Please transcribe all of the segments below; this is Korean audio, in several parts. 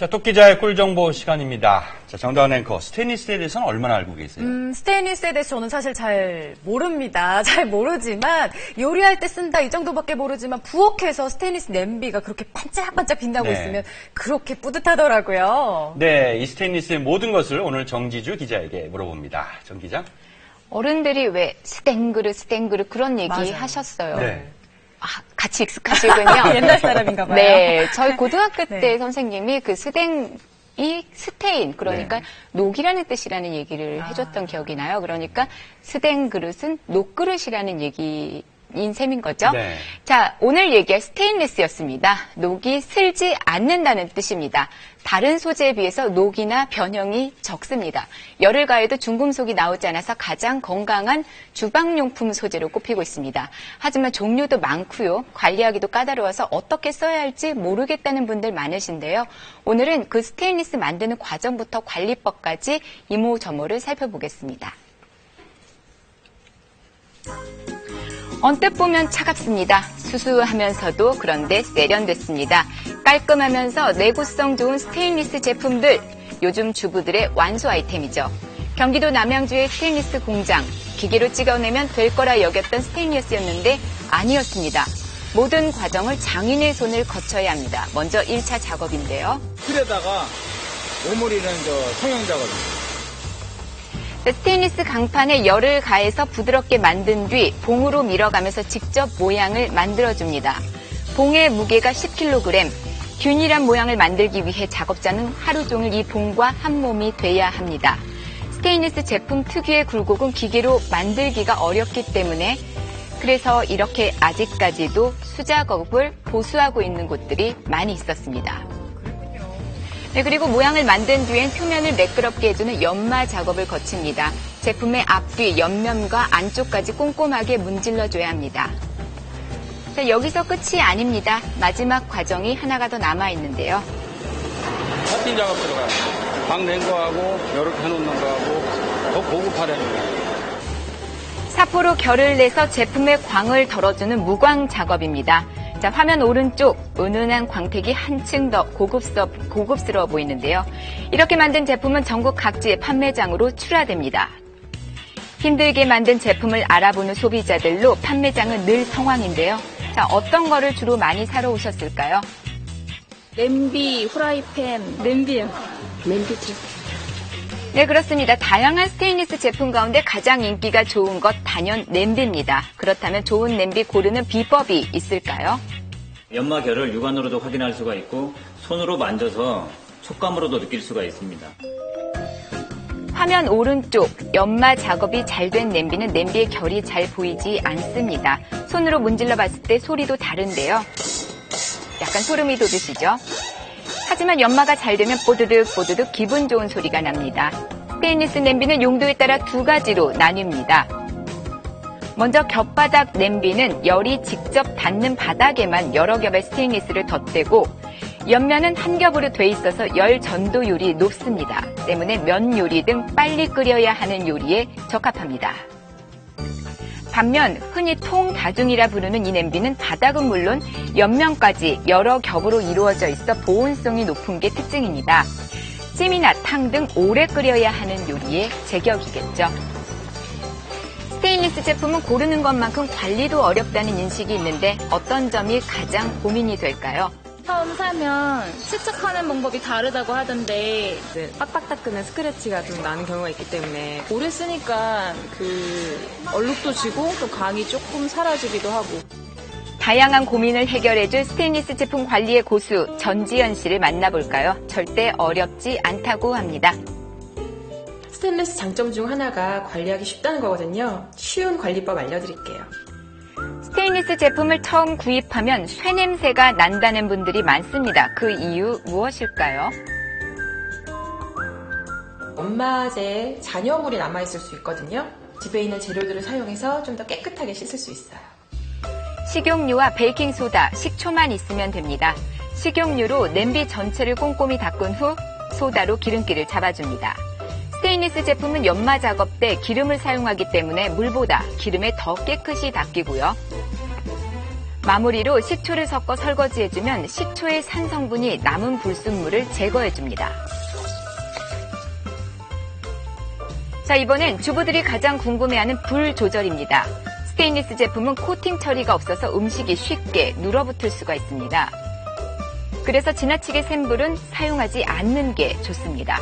자, 똑기자의 꿀정보 시간입니다. 자, 정다은 앵커, 스테인리스에 대해서는 얼마나 알고 계세요? 스테인리스에 대해서 저는 사실 잘 모릅니다. 잘 모르지만 요리할 때 쓴다 이 정도밖에 모르지만 부엌에서 스테인리스 냄비가 그렇게 반짝반짝 빛나고 네. 있으면 그렇게 뿌듯하더라고요. 네, 이 스테인리스의 모든 것을 오늘 정지주 기자에게 물어봅니다. 정 기자. 어른들이 왜 스탱그르 그런 얘기 맞아요. 하셨어요. 네. 아, 같이 익숙하시군요. 옛날 사람인가 봐요. 네, 저희 고등학교 네. 때 선생님이 그 스탱이 스테인, 그러니까 네. 녹이라는 뜻이라는 얘기를 해줬던 기억이 나요. 그러니까 스탱 그릇은 녹그릇이라는 얘기인 셈인 거죠. 네. 자, 오늘 얘기할 스테인리스였습니다. 녹이 슬지 않는다는 뜻입니다. 다른 소재에 비해서 녹이나 변형이 적습니다. 열을 가해도 중금속이 나오지 않아서 가장 건강한 주방용품 소재로 꼽히고 있습니다. 하지만 종류도 많고요. 관리하기도 까다로워서 어떻게 써야 할지 모르겠다는 분들 많으신데요. 오늘은 그 스테인리스 만드는 과정부터 관리법까지 이모저모를 살펴보겠습니다. 언뜻 보면 차갑습니다. 수수하면서도 그런데 세련됐습니다. 깔끔하면서 내구성 좋은 스테인리스 제품들, 요즘 주부들의 완소 아이템이죠. 경기도 남양주의 스테인리스 공장, 기계로 찍어내면 될 거라 여겼던 스테인리스였는데 아니었습니다. 모든 과정을 장인의 손을 거쳐야 합니다. 먼저 1차 작업인데요. 틀에다가 오므리는 성형 작업입니다. 스테인리스 강판에 열을 가해서 부드럽게 만든 뒤 봉으로 밀어가면서 직접 모양을 만들어줍니다. 봉의 무게가 10kg, 균일한 모양을 만들기 위해 작업자는 하루 종일 이 봉과 한 몸이 돼야 합니다. 스테인리스 제품 특유의 굴곡은 기계로 만들기가 어렵기 때문에 그래서 이렇게 아직까지도 수작업을 보수하고 있는 곳들이 많이 있었습니다. 네, 그리고 모양을 만든 뒤엔 표면을 매끄럽게 해주는 연마 작업을 거칩니다. 제품의 앞뒤, 옆면과 안쪽까지 꼼꼼하게 문질러줘야 합니다. 자, 여기서 끝이 아닙니다. 마지막 과정이 하나가 더 남아있는데요. 커팅 작업 들어가요. 방 낸 거하고 이렇게 해놓는 거하고 더 고급화되는 거예요. 사포로 결을 내서 제품의 광을 덜어주는 무광 작업입니다. 자, 화면 오른쪽 은은한 광택이 한층 더 고급스러워 보이는데요. 이렇게 만든 제품은 전국 각지의 판매장으로 출하됩니다. 힘들게 만든 제품을 알아보는 소비자들로 판매장은 늘 성황인데요. 자, 어떤 거를 주로 많이 사러 오셨을까요? 냄비, 후라이팬, 냄비요. 냄비죠. 네, 그렇습니다. 다양한 스테인리스 제품 가운데 가장 인기가 좋은 것 단연 냄비입니다. 그렇다면 좋은 냄비 고르는 비법이 있을까요? 연마 결을 육안으로도 확인할 수가 있고 손으로 만져서 촉감으로도 느낄 수가 있습니다. 화면 오른쪽 연마 작업이 잘 된 냄비는 냄비의 결이 잘 보이지 않습니다. 손으로 문질러 봤을 때 소리도 다른데요. 약간 소름이 돋으시죠? 하지만 연마가 잘 되면 뽀드득 기분 좋은 소리가 납니다. 스테인리스 냄비는 용도에 따라 두 가지로 나뉩니다. 먼저 겹바닥 냄비는 열이 직접 닿는 바닥에만 여러 겹의 스테인리스를 덧대고 옆면은 한 겹으로 돼 있어서 열 전도율이 높습니다. 때문에 면 요리 등 빨리 끓여야 하는 요리에 적합합니다. 반면 흔히 통다중이라 부르는 이 냄비는 바닥은 물론 옆면까지 여러 겹으로 이루어져 있어 보온성이 높은 게 특징입니다. 찜이나 탕 등 오래 끓여야 하는 요리의 제격이겠죠. 스테인리스 제품은 고르는 것만큼 관리도 어렵다는 인식이 있는데 어떤 점이 가장 고민이 될까요? 처음 사면 세척하는 방법이 다르다고 하던데 빡빡 닦으면 스크래치가 좀 나는 경우가 있기 때문에 오래 쓰니까 얼룩도 지고 또 광이 조금 사라지기도 하고. 다양한 고민을 해결해줄 스테인리스 제품 관리의 고수 전지현 씨를 만나볼까요? 절대 어렵지 않다고 합니다. 스테인리스 장점 중 하나가 관리하기 쉽다는 거거든요. 쉬운 관리법 알려드릴게요. 스테인리스 제품을 처음 구입하면 쇠냄새가 난다는 분들이 많습니다. 그 이유 무엇일까요? 연마제에 잔여물이 남아있을 수 있거든요. 집에 있는 재료들을 사용해서 좀 더 깨끗하게 씻을 수 있어요. 식용유와 베이킹소다, 식초만 있으면 됩니다. 식용유로 냄비 전체를 꼼꼼히 닦은 후 소다로 기름기를 잡아줍니다. 스테인리스 제품은 연마 작업 때 기름을 사용하기 때문에 물보다 기름에 더 깨끗이 닦이고요. 마무리로 식초를 섞어 설거지해주면 식초의 산성분이 남은 불순물을 제거해줍니다. 자, 이번엔 주부들이 가장 궁금해하는 불 조절입니다. 스테인리스 제품은 코팅 처리가 없어서 음식이 쉽게 눌어붙을 수가 있습니다. 그래서 지나치게 센 불은 사용하지 않는 게 좋습니다.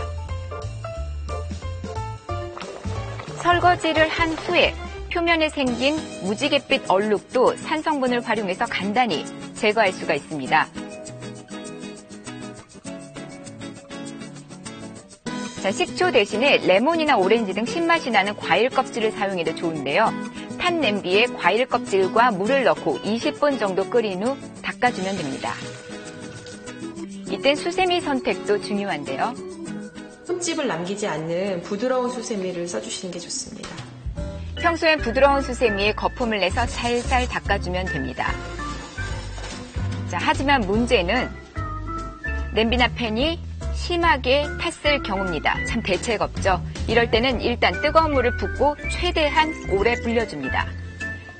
설거지를 한 후에 표면에 생긴 무지갯빛 얼룩도 산성분을 활용해서 간단히 제거할 수가 있습니다. 자, 식초 대신에 레몬이나 오렌지 등 신맛이 나는 과일 껍질을 사용해도 좋은데요. 탄 냄비에 과일 껍질과 물을 넣고 20분 정도 끓인 후 닦아주면 됩니다. 이땐 수세미 선택도 중요한데요. 흠집을 남기지 않는 부드러운 수세미를 써주시는 게 좋습니다. 평소엔 부드러운 수세미에 거품을 내서 살살 닦아주면 됩니다. 자, 하지만 문제는 냄비나 팬이 심하게 탔을 경우입니다. 참 대책 없죠. 이럴 때는 일단 뜨거운 물을 붓고 최대한 오래 불려줍니다.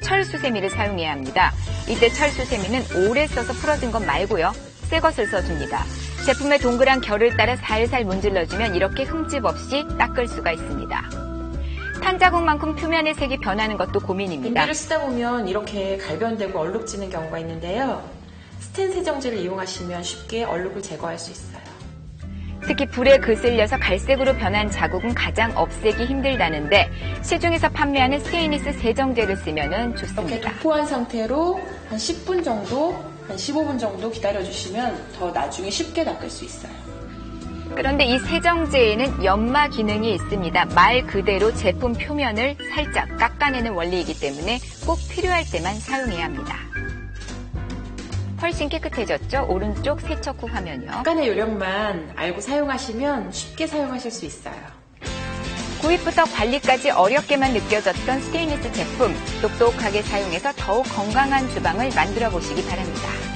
철수세미를 사용해야 합니다. 이때 철수세미는 오래 써서 풀어진 것 말고요. 새 것을 써줍니다. 제품의 동그란 결을 따라 살살 문질러주면 이렇게 흠집 없이 닦을 수가 있습니다. 탄 자국만큼 표면의 색이 변하는 것도 고민입니다. 냄비를 쓰다 보면 이렇게 갈변되고 얼룩지는 경우가 있는데요. 스텐 세정제를 이용하시면 쉽게 얼룩을 제거할 수 있어요. 특히 불에 그슬려서 갈색으로 변한 자국은 가장 없애기 힘들다는데 시중에서 판매하는 스테인리스 세정제를 쓰면 이렇게 좋습니다. 도포한 상태로 한 10분 정도, 한 15분 정도 기다려주시면 더 나중에 쉽게 닦을 수 있어요. 그런데 이 세정제에는 연마 기능이 있습니다. 말 그대로 제품 표면을 살짝 깎아내는 원리이기 때문에 꼭 필요할 때만 사용해야 합니다. 훨씬 깨끗해졌죠? 오른쪽 세척 후 화면이요. 약간의 요령만 알고 사용하시면 쉽게 사용하실 수 있어요. 구입부터 관리까지 어렵게만 느껴졌던 스테인리스 제품, 똑똑하게 사용해서 더욱 건강한 주방을 만들어 보시기 바랍니다.